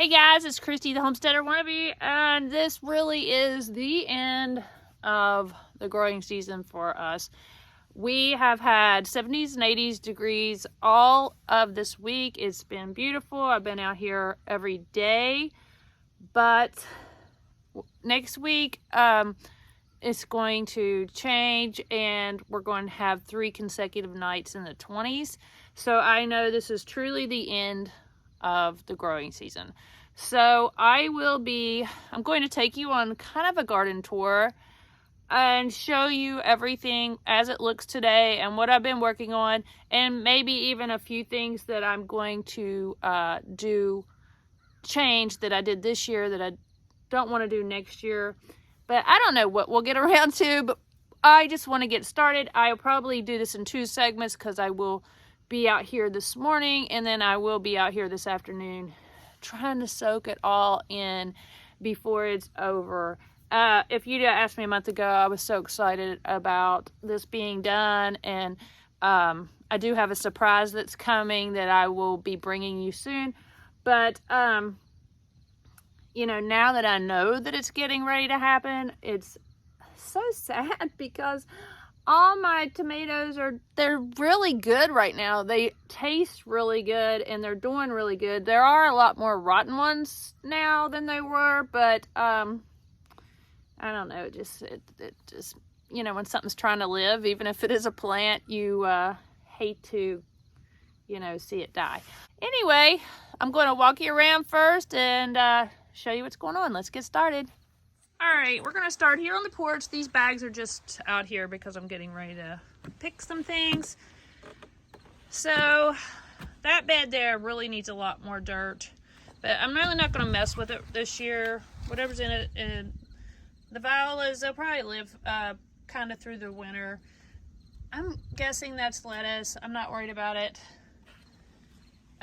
Hey guys, it's Christy the Homesteader Wannabe, and this really is the end of the growing season for us. We have had 70s and 80s degrees all of this week. It's been beautiful. I've been out here every day, but next week it's going to change, and we're going to have 3 consecutive nights in the 20s. So I know this is truly the end of the growing season. So I'm going to take you on kind of a garden tour and show you everything as it looks today and what I've been working on, and maybe even a few things that I'm going to change that I did this year that I don't want to do next year. But I don't know what we'll get around to, but I just want to get started. I'll probably do this in 2 segments because I will be out here this morning, and then I will be out here this afternoon trying to soak it all in before it's over. If you'd asked me a month ago, I was so excited about this being done, and I do have a surprise that's coming that I will be bringing you soon. But you know, now that I know that it's getting ready to happen, it's so sad because all my tomatoes they're really good right now. They taste really good and they're doing really good. There are a lot more rotten ones now than they were, but I don't know, it just you know, when something's trying to live, even if it is a plant, you hate to, you know, see it die. Anyway, I'm going to walk you around first and show you what's going on. Let's get started. All right, we're gonna start here on the porch. These bags are just out here because I'm getting ready to pick some things. So that bed there really needs a lot more dirt, but I'm really not gonna mess with it this year. Whatever's in it, and the violas, they'll probably live kind of through the winter. I'm guessing that's lettuce. I'm not worried about it.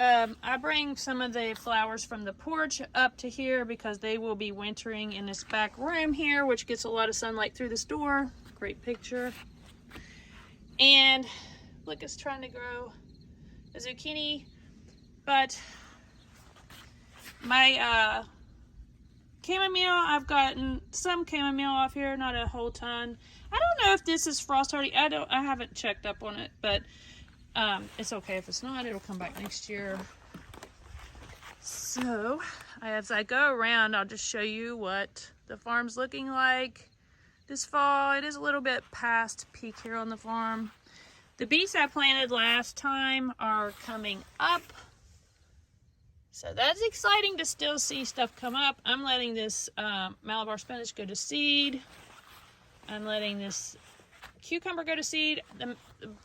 I bring some of the flowers from the porch up to here because they will be wintering in this back room here, which gets a lot of sunlight through this door. Great picture. And look, it's trying to grow a zucchini, but my chamomile, I've gotten some chamomile off here, not a whole ton. I don't know if this is frost hardy. I haven't checked up on it, but it's okay if it's not. It'll come back next year. So as I go around, I'll just show you what the farm's looking like this fall. It is a little bit past peak here on the farm. The beets I planted last time are coming up, so that's exciting to still see stuff come up. I'm letting this Malabar spinach go to seed. I'm letting this cucumber go to seed.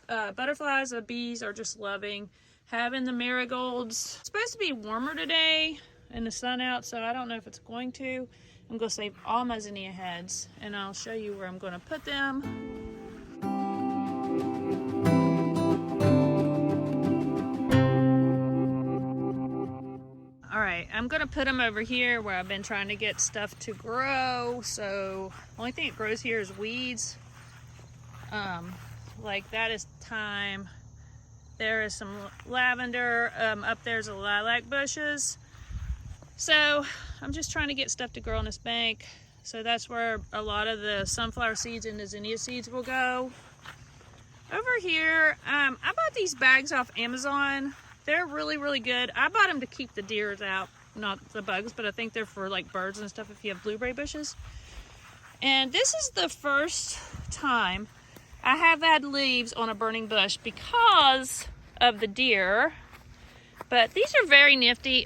The butterflies, the bees are just loving having the marigolds. It's supposed to be warmer today and the sun out, so I don't know if it's going to. I'm going to save all my zinnia heads, and I'll show you where I'm going to put them. All right, I'm going to put them over here where I've been trying to get stuff to grow. So the only thing that grows here is weeds. Like that is thyme. There is some lavender. Up there's a lilac bushes. So I'm just trying to get stuff to grow on this bank. So that's where a lot of the sunflower seeds and the zinnia seeds will go. Over here, I bought these bags off Amazon. They're really, really good. I bought them to keep the deers out, not the bugs, but I think they're for like birds and stuff if you have blueberry bushes. And this is the first time I have had leaves on a burning bush because of the deer, but these are very nifty.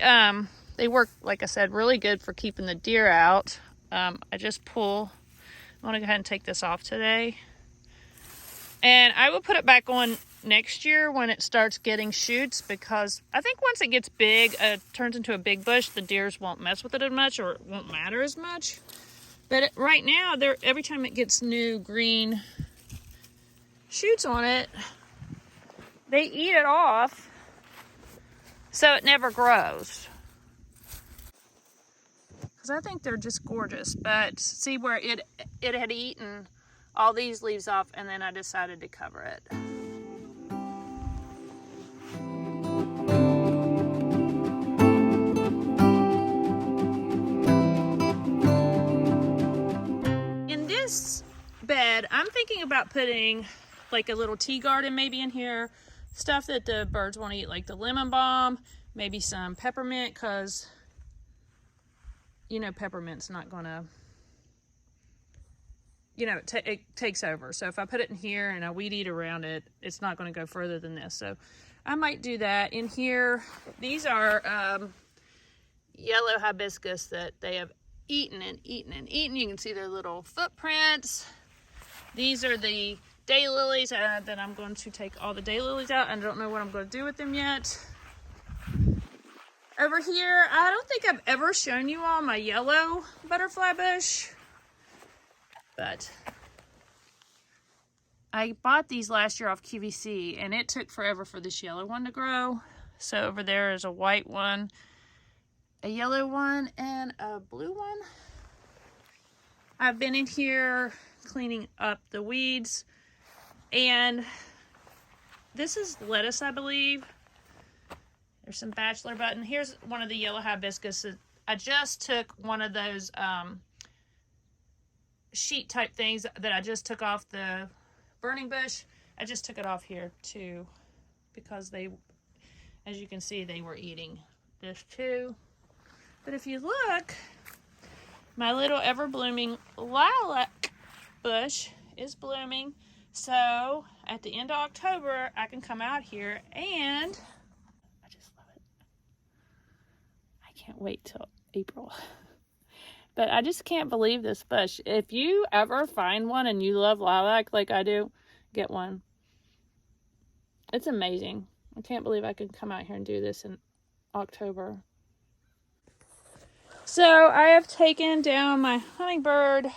They work, like I said, really good for keeping the deer out. I want to go ahead and take this off today, and I will put it back on next year when it starts getting shoots, because I think once it gets big, turns into a big bush, the deers won't mess with it as much, or it won't matter as much. But right now, every time it gets new green shoots on it, they eat it off, so it never grows. Because I think they're just gorgeous. But see where it had eaten all these leaves off, and then I decided to cover it. bed, I'm thinking about putting like a little tea garden maybe in here. Stuff that the birds want to eat, like the lemon balm, maybe some peppermint, because you know peppermint's not gonna, you know, it takes over. So if I put it in here and I weed eat around it, it's not going to go further than this. So I might do that in here. These are yellow hibiscus that they have eaten and eaten and eaten. You can see their little footprints. These are the daylilies that I'm going to take all the daylilies out. I don't know what I'm going to do with them yet. Over here, I don't think I've ever shown you all my yellow butterfly bush, but I bought these last year off QVC, and it took forever for this yellow one to grow. So over there is a white one, a yellow one, and a blue one. I've been in here cleaning up the weeds, and this is lettuce, I believe. There's some bachelor button. Here's one of the yellow hibiscus. I just took one of those sheet type things that I just took off the burning bush. I just took it off here too, because they, as you can see, they were eating this too. But if you look, my little ever blooming lilac bush is blooming. So at the end of October, I can come out here and I just love it. I can't wait till April. But I just can't believe this bush. If you ever find one and you love lilac like I do, get one. It's amazing. I can't believe I could come out here and do this in October. So I have taken down my hummingbird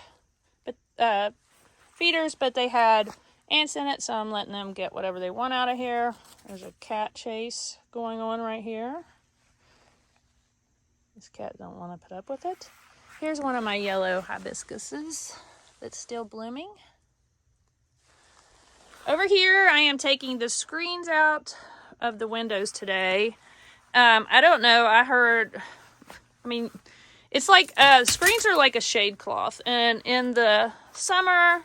feeders, but they had ants in it, so I'm letting them get whatever they want out of here. There's a cat chase going on right here. This cat don't want to put up with it. Here's one of my yellow hibiscuses that's still blooming. Over here, I am taking the screens out of the windows today. I don't know, it's like, screens are like a shade cloth. And in the summer,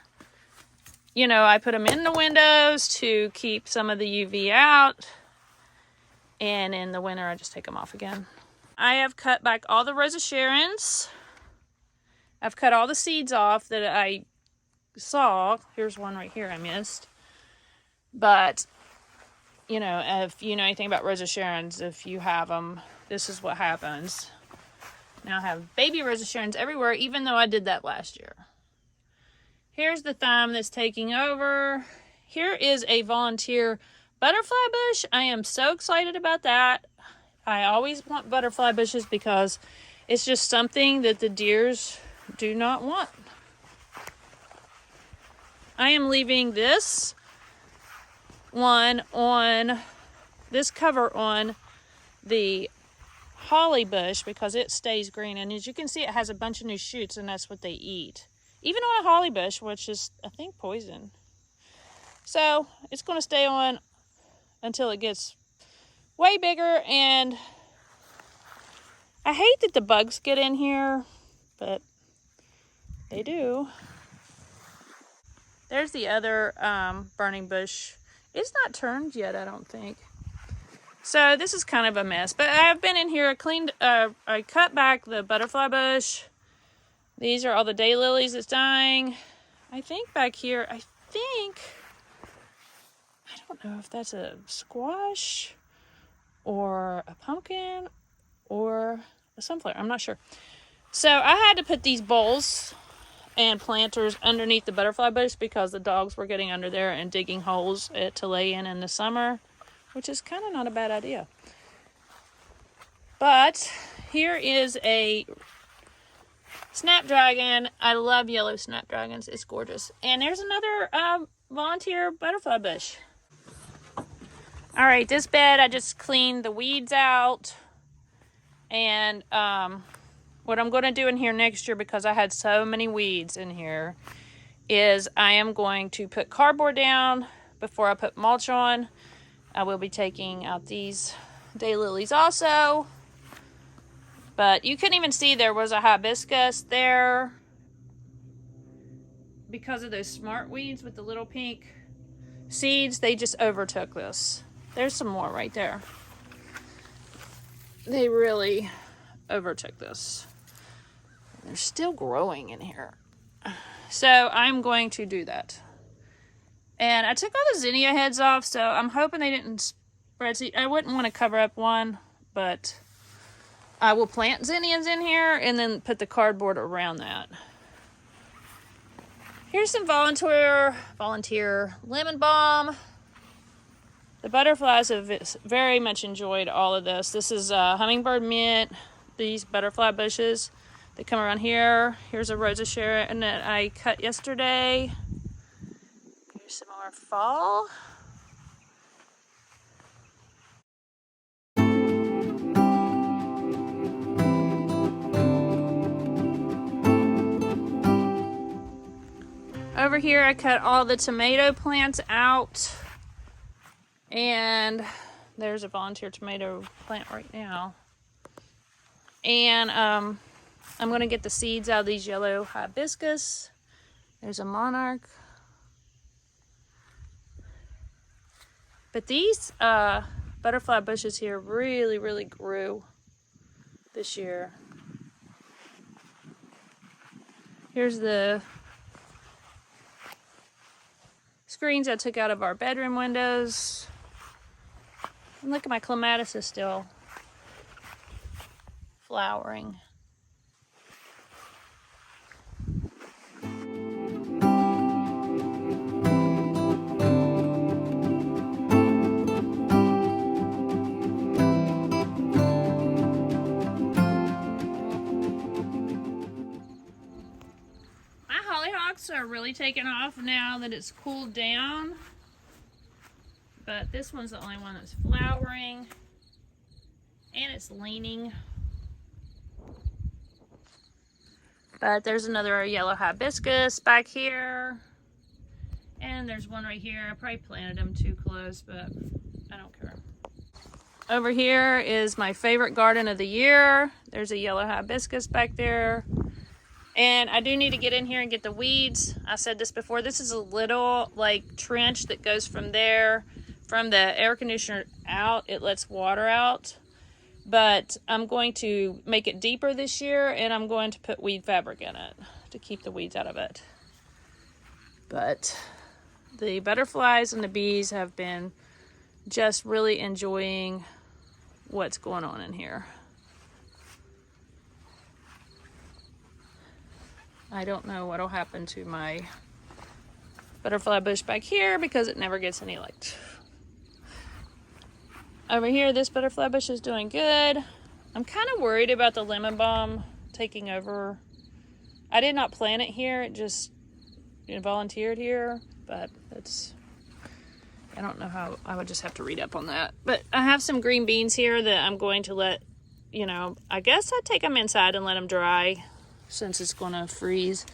you know, I put them in the windows to keep some of the UV out. And in the winter, I just take them off again. I have cut back all the Rosa Sharons. I've cut all the seeds off that I saw. Here's one right here I missed. But, you know, if you know anything about Rosa Sharons, if you have them, this is what happens. Now I have baby Rosa Sharons everywhere, even though I did that last year. Here's the thyme that's taking over. Here is a volunteer butterfly bush. I am so excited about that. I always want butterfly bushes because it's just something that the deers do not want. I am leaving this one on, this cover on the holly bush because it stays green. And as you can see, it has a bunch of new shoots, and that's what they eat. Even on a holly bush, which is, I think, poison. So it's going to stay on until it gets way bigger. And I hate that the bugs get in here, but they do. There's the other burning bush. It's not turned yet, I don't think. So this is kind of a mess. But I've been in here, I cut back the butterfly bush. These are all the daylilies that's dying. I think back here, I don't know if that's a squash or a pumpkin or a sunflower. I'm not sure. So I had to put these bowls and planters underneath the butterfly bush because the dogs were getting under there and digging holes to lay in the summer, which is kind of not a bad idea. But here is a snapdragon. I love yellow snapdragons. It's gorgeous. And there's another volunteer butterfly bush. All right, this bed, I just cleaned the weeds out. And what I'm going to do in here next year, because I had so many weeds in here, is I am going to put cardboard down before I put mulch on. I will be taking out these daylilies also. But you couldn't even see there was a hibiscus there. because of those smart weeds with the little pink seeds, they just overtook this. There's some more right there. They really overtook this. They're still growing in here. So I'm going to do that. And I took all the zinnia heads off, so I'm hoping they didn't spread seed. I wouldn't want to cover up one, but I will plant zinnias in here and then put the cardboard around that. Here's some volunteer lemon balm. The butterflies have very much enjoyed all of this. This is hummingbird mint, these butterfly bushes. They come around here. Here's a Rosa Sharon that I cut yesterday. Here's some more fall. Over here I cut all the tomato plants out. And there's a volunteer tomato plant right now. And I'm going to get the seeds out of these yellow hibiscus. There's a monarch. But these butterfly bushes here really, really grew this year. Here's the screens I took out of our bedroom windows. And look at my clematis is still flowering. My hollyhocks are really taking off now that it's cooled down. But this one's the only one that's flowering. And it's leaning. But there's another yellow hibiscus back here. And there's one right here. I probably planted them too close, but I don't care. Over here is my favorite garden of the year. There's a yellow hibiscus back there. And I do need to get in here and get the weeds. I said this before. This is a little like trench that goes from there, from the air conditioner out. It lets water out. But I'm going to make it deeper this year, and I'm going to put weed fabric in it to keep the weeds out of it. But the butterflies and the bees have been just really enjoying what's going on in here. I don't know what'll happen to my butterfly bush back here because it never gets any light. Over here, this butterfly bush is doing good. I'm kind of worried about the lemon balm taking over. I did not plant it here. It just volunteered here, but I don't know how. I would just have to read up on that. But I have some green beans here that I'm going to let, I guess I'd take them inside and let them dry since it's going to freeze.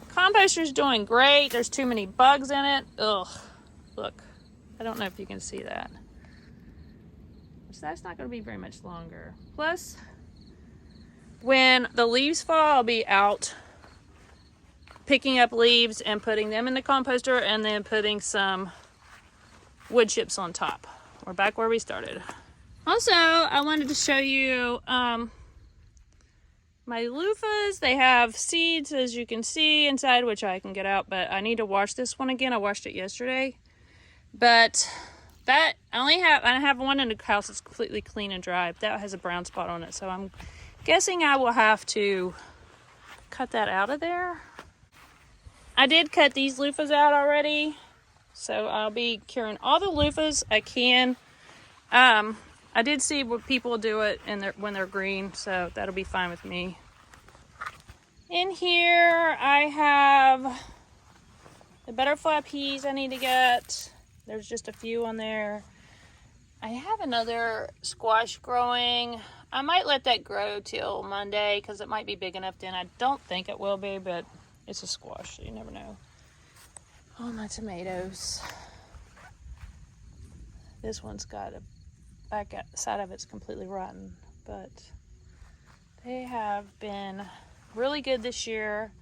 Composter's doing great. There's too many bugs in it. Ugh, look. I don't know if you can see that. So that's not going to be very much longer. Plus, when the leaves fall, I'll be out picking up leaves and putting them in the composter and then putting some wood chips on top. We're back where we started. Also, I wanted to show you my loofahs. They have seeds, as you can see inside, which I can get out, but I need to wash this one again. I washed it yesterday. But that I have one in the house that's completely clean and dry. That has a brown spot on it, so I'm guessing I will have to cut that out of there. I did cut these loofahs out already, so I'll be curing all the loofahs I can. I did see what people do it when they're green, so that'll be fine with me. In here, I have the butterfly peas I need to get. There's just a few on there. I have another squash growing. I might let that grow till Monday because it might be big enough then. I don't think it will be, but it's a squash, so you never know. All my tomatoes. This one's got a back side of it's completely rotten, but they have been really good this year.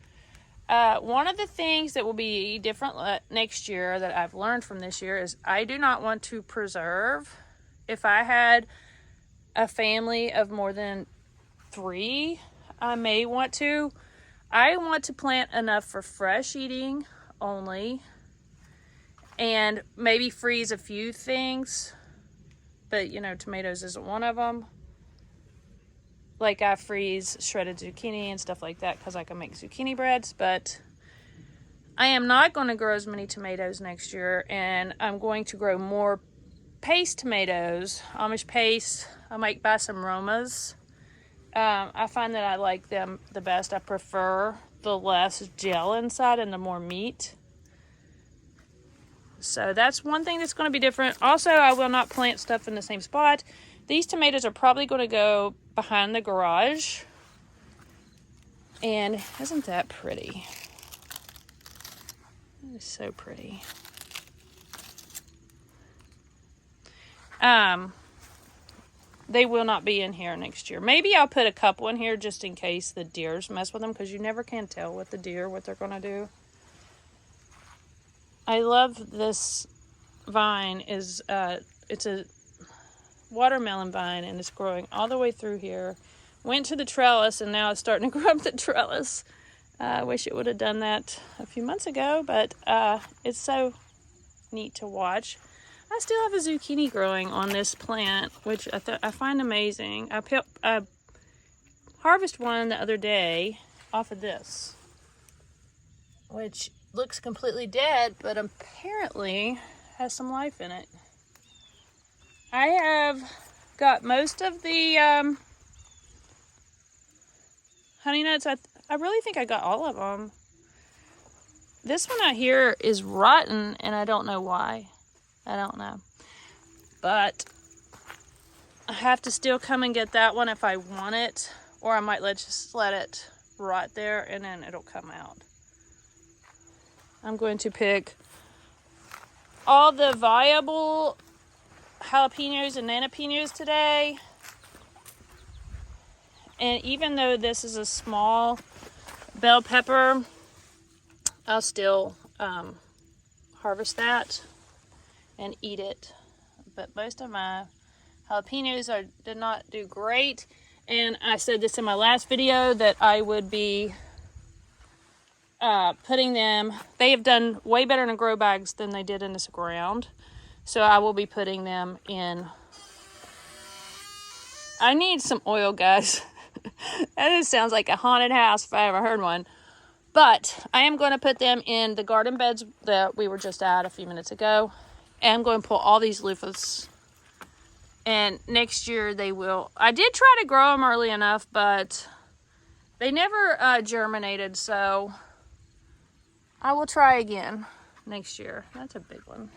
One of the things that will be different next year that I've learned from this year is I do not want to preserve. If I had a family of more than 3, I may want to. I want to plant enough for fresh eating only, and maybe freeze a few things, but you know, tomatoes isn't one of them. Like I freeze shredded zucchini and stuff like that because I can make zucchini breads, but I am not going to grow as many tomatoes next year, and I'm going to grow more paste tomatoes, Amish paste. I might buy some Romas. I find that I like them the best. I prefer the less gel inside and the more meat. So that's one thing that's going to be different. Also, I will not plant stuff in the same spot. These tomatoes are probably going to go behind the garage. And isn't that pretty? It is so pretty. They will not be in here next year. Maybe I'll put a couple in here just in case the deers mess with them, because you never can tell with the deer what they're going to do. I love this vine. It's a watermelon vine, and it's growing all the way through here. Went to the trellis, and now it's starting to grow up the trellis. I wish it would have done that a few months ago, but it's so neat to watch. I still have a zucchini growing on this plant, which I find amazing. I harvested one the other day off of this, which looks completely dead, but apparently has some life in it. I have got most of the honey nuts. I really think I got all of them. This one out here is rotten, and I don't know why. I don't know. But I have to still come and get that one if I want it, or I might just let it rot there and then it'll come out. I'm going to pick all the viable jalapenos and nanopenos today. And even though this is a small bell pepper, I'll still harvest that and eat it. But most of my jalapenos did not do great. And I said this in my last video that I would be putting them, they have done way better in grow bags than they did in this ground. So I will be putting them in. I need some oil, guys. That just sounds like a haunted house if I ever heard one. But I am going to put them in the garden beds that we were just at a few minutes ago. And I'm going to pull all these loofahs. And next year they will. I did try to grow them early enough, but they never germinated. So I will try again next year. That's a big one.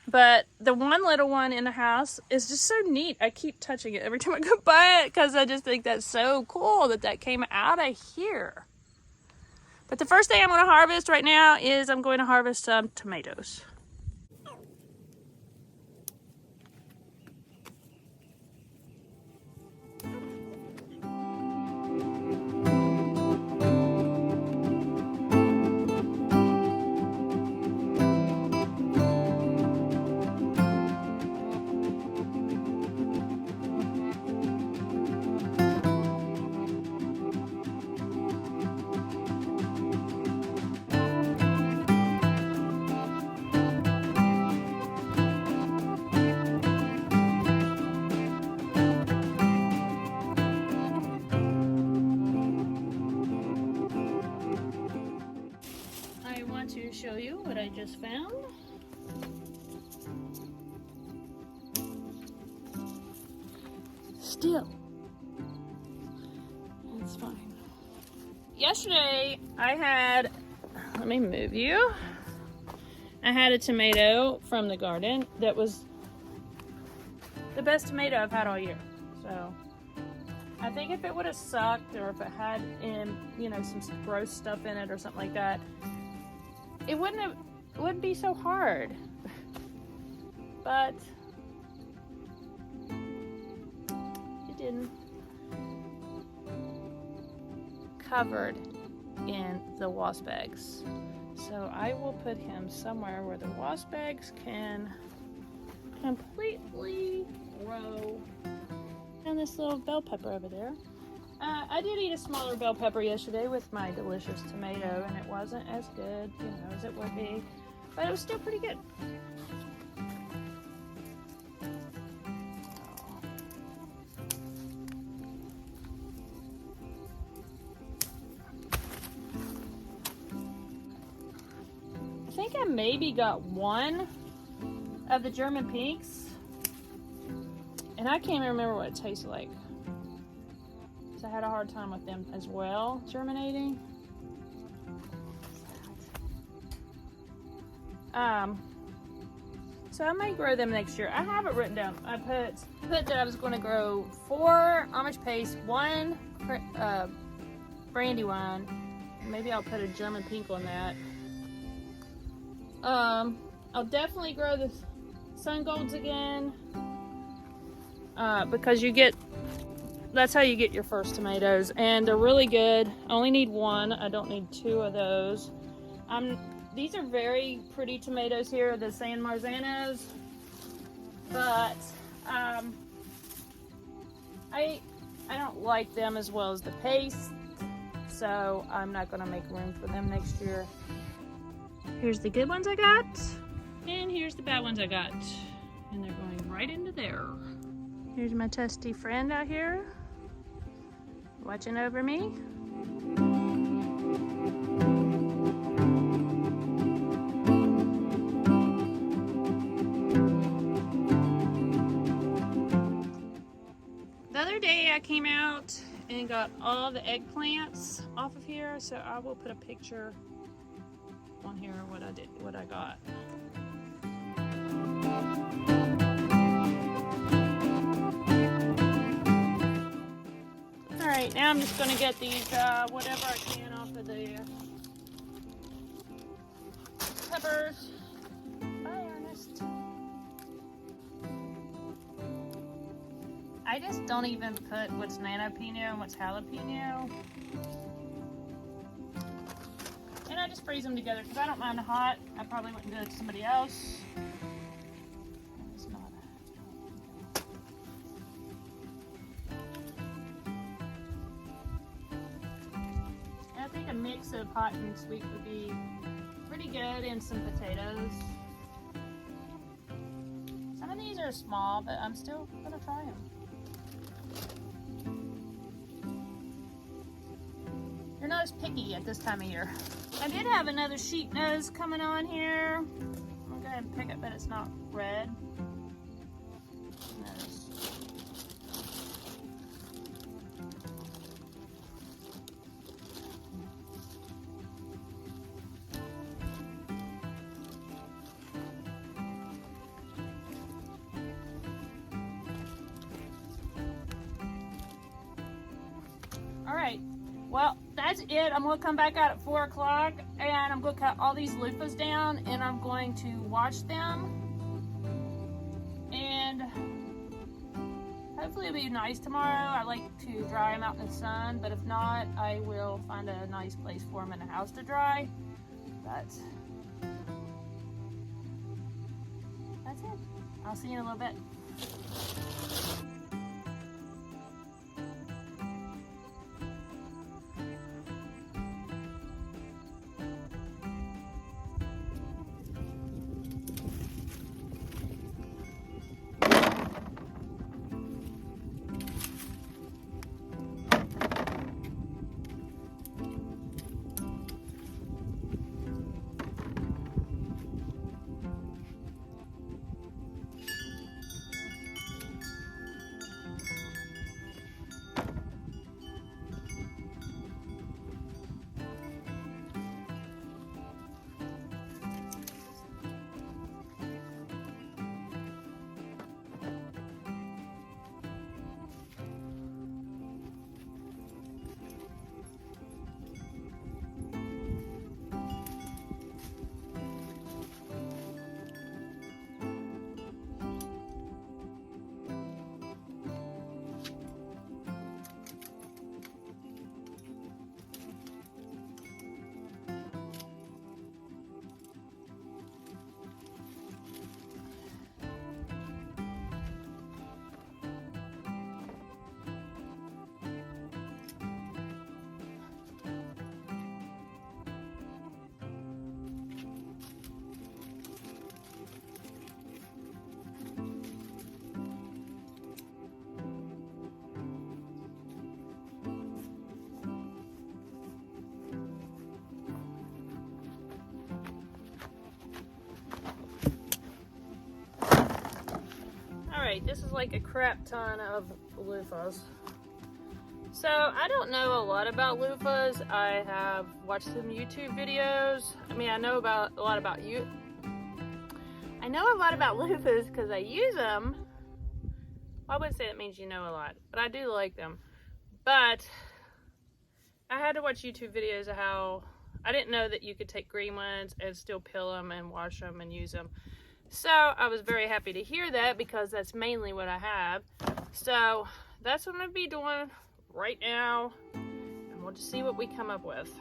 But the one little one in the house is just so neat. I keep touching it every time I go by it because I just think that's so cool that came out of here. But the first thing I'm going to harvest right now is I'm going to harvest some tomatoes. To show you what I just found. Still, it's fine. Yesterday I had, let me move you. I had a tomato from the garden that was the best tomato I've had all year. So I think if it would have sucked, or if it had some gross stuff in it or something like that, it wouldn't be so hard. But it didn't. covered in the wasp eggs. So I will put him somewhere where the wasp eggs can completely grow. And this little bell pepper over there. I did eat a smaller bell pepper yesterday with my delicious tomato, and it wasn't as good, you know, as it would be, but it was still pretty good. I think I maybe got one of the German pinks, and I can't remember what it tastes like. So I had a hard time with them as well, germinating. So I may grow them next year. I have it written down. I put that I was going to grow 4 Amish paste, 1 brandywine. Maybe I'll put a German pink on that. I'll definitely grow the sun golds again, because that's how you get your first tomatoes, and they're really good. I only need 1. I don't need 2 of those. These are very pretty tomatoes here, the San Marzanos, but I don't like them as well as the paste, so I'm not going to make room for them next year. Here's the good ones I got, and here's the bad ones I got, and they're going right into there. Here's my trusty friend out here, watching over me. The other day I came out and got all the eggplants off of here, so I will put a picture on here of what I got. Alright, now I'm just going to get these, whatever I can off of the peppers. Bye, Ernest. I just don't even put what's nano pino and what's jalapeno. And I just freeze them together because I don't mind hot. I probably wouldn't do it to somebody else. A mix of hot and sweet would be pretty good, and some potatoes. Some of these are small, but I'm still gonna try them. You're not as picky at this time of year. I did have another sheep nose coming on here. I'm gonna go ahead and pick it, but it's not red. Nose. Alright, well, that's it. I'm going to come back out at 4 o'clock, and I'm going to cut all these loofahs down, and I'm going to wash them. And hopefully it'll be nice tomorrow. I like to dry them out in the sun, but if not, I will find a nice place for them in the house to dry. But that's it. I'll see you in a little bit. like a crap ton of loofahs. So I don't know a lot about loofahs. I have watched some YouTube videos. I mean, I know a lot about loofahs because I use them. I wouldn't say that means you know a lot, but I do like them. But I had to watch YouTube videos of how I didn't know that you could take green ones and still peel them and wash them and use them. So I was very happy to hear that because that's mainly what I have. So that's what I'm going to be doing right now, and we'll just see what we come up with.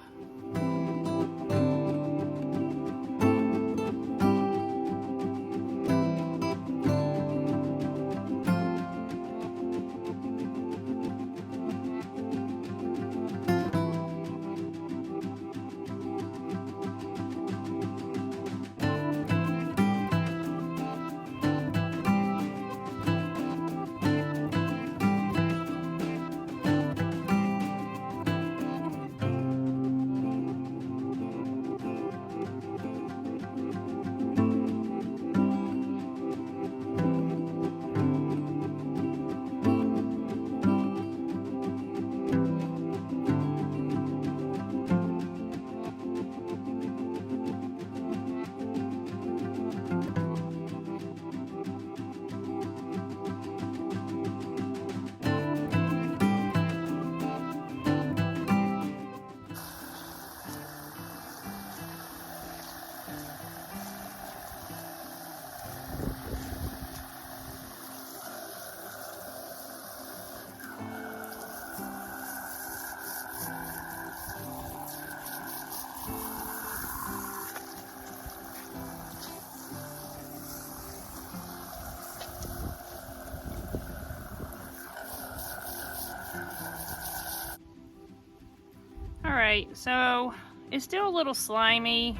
Alright, so it's still a little slimy.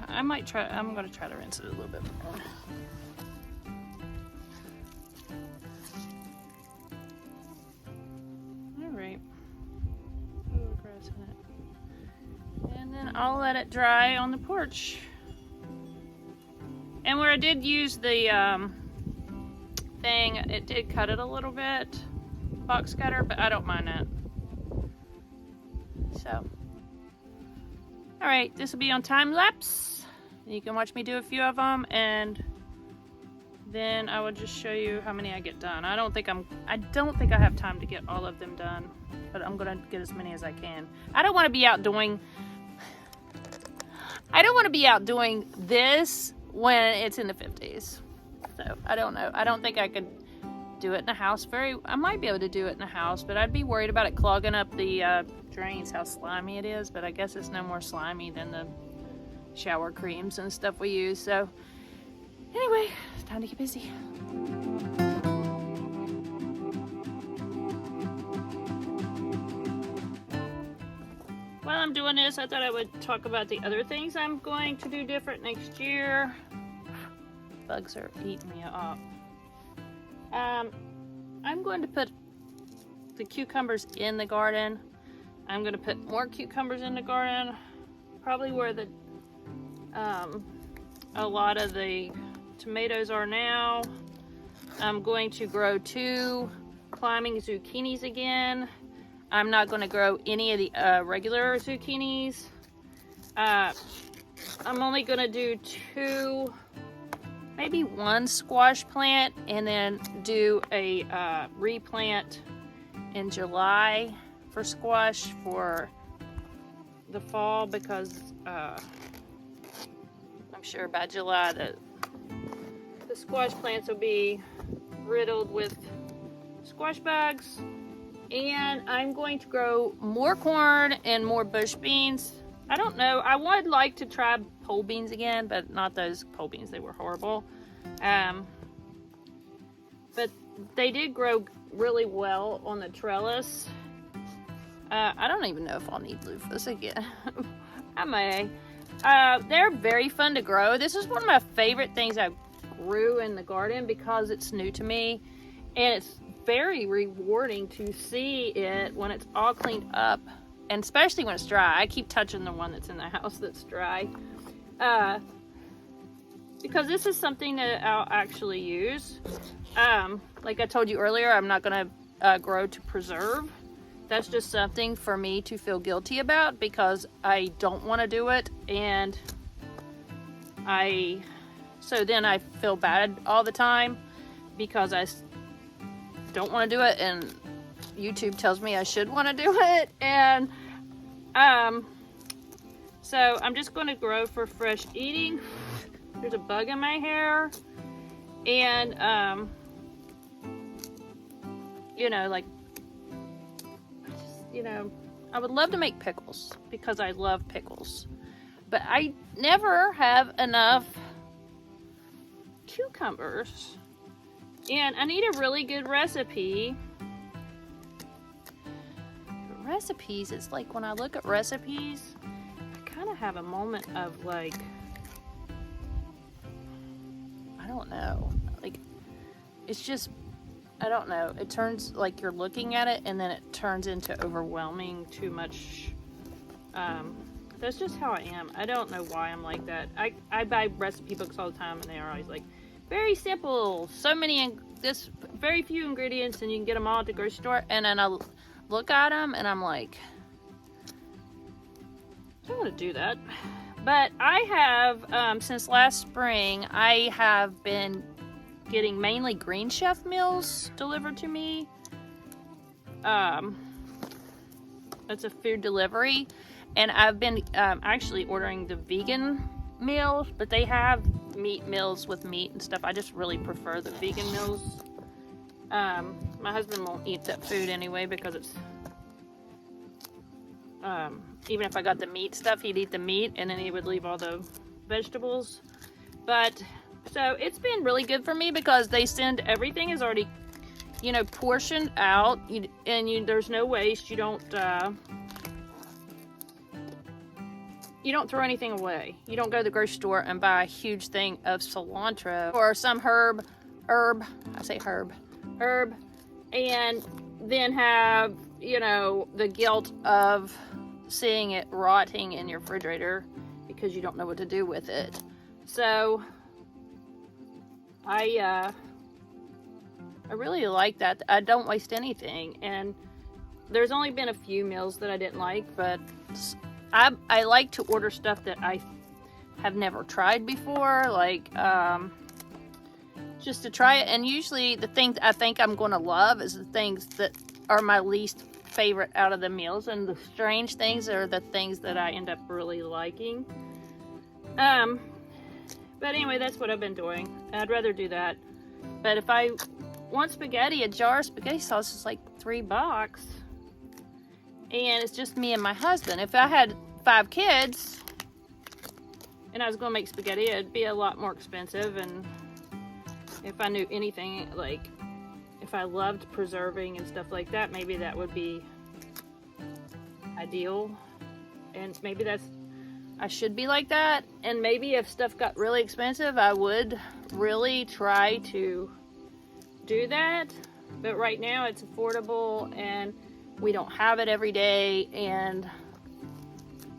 I'm going to try to rinse it a little bit more. Alright. Grass in it. And then I'll let it dry on the porch. And where I did use the thing, it did cut it a little bit, box cutter, but I don't mind that. So, alright, this will be on time lapse. You can watch me do a few of them, and then I will just show you how many I get done. I don't think I have time to get all of them done, but I'm gonna get as many as I can. I don't want to be out doing this when it's in the 50s. So I don't know. I don't think I could do it in the house. I might be able to do it in the house, but I'd be worried about it clogging up the drains, how slimy it is. But I guess it's no more slimy than the shower creams and stuff we use. So anyway, it's time to get busy. While I'm doing this, I thought I would talk about the other things I'm going to do different next year. Bugs are eating me up. I'm going to put the cucumbers in the garden. I'm going to put more cucumbers in the garden, probably where the a lot of the tomatoes are now. I'm going to grow 2 climbing zucchinis again. I'm not going to grow any of the regular zucchinis. I'm only going to do 2, maybe 1 squash plant, and then do a replant in July for squash for the fall, because I'm sure by July the squash plants will be riddled with squash bugs. And I'm going to grow more corn and more bush beans. I don't know, I would like to try pole beans again, but not those pole beans, they were horrible. But they did grow really well on the trellis. I don't even know if I'll need loofahs again. I may. They're very fun to grow. This is one of my favorite things I grew in the garden because it's new to me, and it's very rewarding to see it when it's all cleaned up, and especially when it's dry. I keep touching the one that's in the house that's dry. because this is something that I'll actually use. Like I told you earlier, I'm not gonna grow to preserve. That's just something for me to feel guilty about because I don't want to do it, and so then I feel bad all the time because I don't want to do it, and YouTube tells me I should want to do it, and so I'm just going to grow for fresh eating. There's a bug in my hair, and you know, like, you know, I would love to make pickles because I love pickles, but I never have enough cucumbers, and I need a really good recipe. Recipes, it's like when I look at recipes, I kind of have a moment of like, I don't know, like, it's just, I don't know, it turns like you're looking at it and then it turns into overwhelming too much. That's just how I am. I don't know why I'm like that. I buy recipe books all the time and they are always like, very simple, so many, this very few ingredients and you can get them all at the grocery store, and then I look at them and I'm like, I don't want to do that. But I have, since last spring, I have been getting mainly Green Chef meals delivered to me. It's a food delivery, and I've been actually ordering the vegan meals, but they have meat meals with meat and stuff. I just really prefer the vegan meals. My husband won't eat that food anyway because it's even if I got the meat stuff, he'd eat the meat and then he would leave all the vegetables. But so it's been really good for me because they send, everything is already, you know, portioned out, and there's no waste. You don't throw anything away. You don't go to the grocery store and buy a huge thing of cilantro or some herb, and then have, you know, the guilt of seeing it rotting in your refrigerator because you don't know what to do with it. So I really like that. I don't waste anything, and there's only been a few meals that I didn't like, but I like to order stuff that I have never tried before, like just to try it. And usually the things I think I'm going to love is the things that are my least favorite out of the meals, and the strange things are the things that I end up really liking. But anyway, that's what I've been doing. I'd rather do that. But if I want spaghetti, a jar of spaghetti sauce is like $3, and it's just me and my husband. If I had 5 kids and I was going to make spaghetti, it'd be a lot more expensive. And if I knew anything, like if I loved preserving and stuff like that, maybe that would be ideal. And maybe I should be like that. And maybe if stuff got really expensive, I would really try to do that. But right now it's affordable and we don't have it every day, and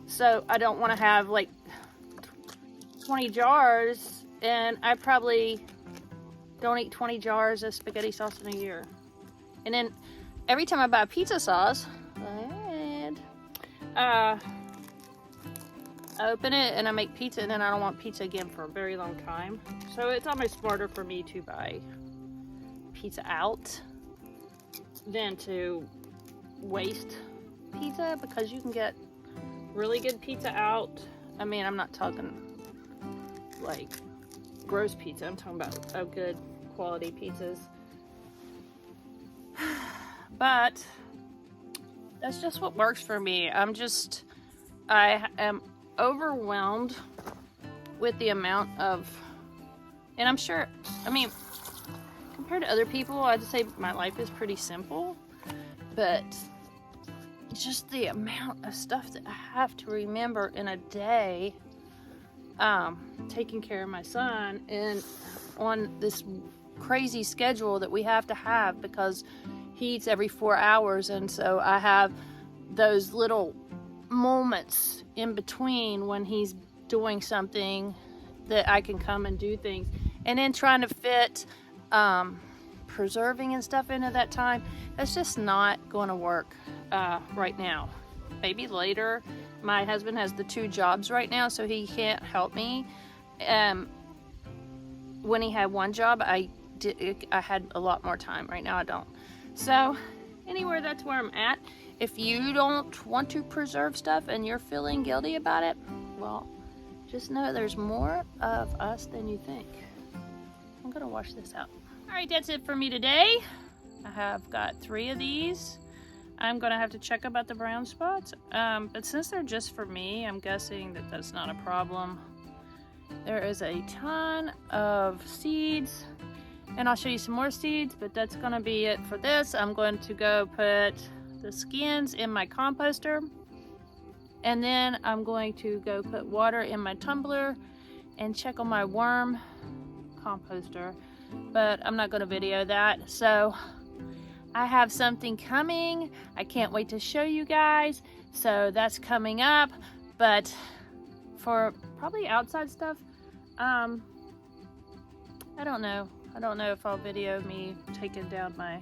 so I don't want to have like 20 jars, and I probably don't eat 20 jars of spaghetti sauce in a year. And then every time I buy pizza sauce, I open it and I make pizza, and then I don't want pizza again for a very long time. So it's almost smarter for me to buy pizza out than to waste pizza, because you can get really good pizza out. I mean, I'm not talking like gross pizza, I'm talking about good quality pizzas. But that's just what works for me. I am overwhelmed with the amount of, and I'm sure, I mean, compared to other people, I'd say my life is pretty simple, but just the amount of stuff that I have to remember in a day, taking care of my son, and on this crazy schedule that we have to have because he eats every 4 hours, and so I have those little moments in between when he's doing something that I can come and do things. And then trying to fit preserving and stuff into that time, that's just not going to work right now. Maybe later. My husband has the 2 jobs right now, so he can't help me. When he had 1 job, I had a lot more time. Right now I don't. So anyway, that's where I'm at. If you don't want to preserve stuff and you're feeling guilty about it, well, just know there's more of us than you think. I'm gonna wash this out. All right, that's it for me today. I have got 3 of these. I'm gonna have to check about the brown spots, but since they're just for me, I'm guessing that that's not a problem. There is a ton of seeds, and I'll show you some more seeds, but that's gonna be it for this. I'm going to go put the skins in my composter, and then I'm going to go put water in my tumbler and check on my worm composter, but I'm not gonna video that. So I have something coming. I can't wait to show you guys. So that's coming up, but for probably outside stuff, I don't know. I don't know if I'll video me taking down my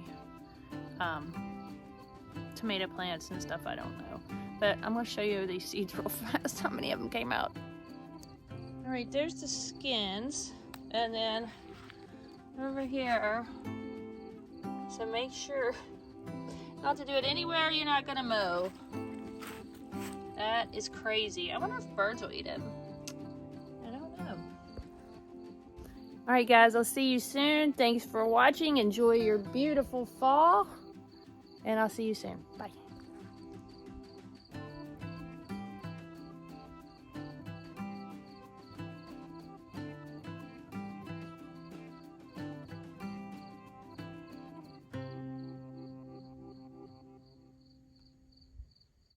tomato plants and stuff. I don't know, but I'm gonna show you these seeds real fast, how many of them came out. All right, there's the skins, and then over here, so make sure not to do it anywhere you're not gonna mow. That is crazy. I wonder if birds will eat it. I don't know. All right, guys, I'll see you soon. Thanks for watching. Enjoy your beautiful fall, and I'll see you soon. Bye.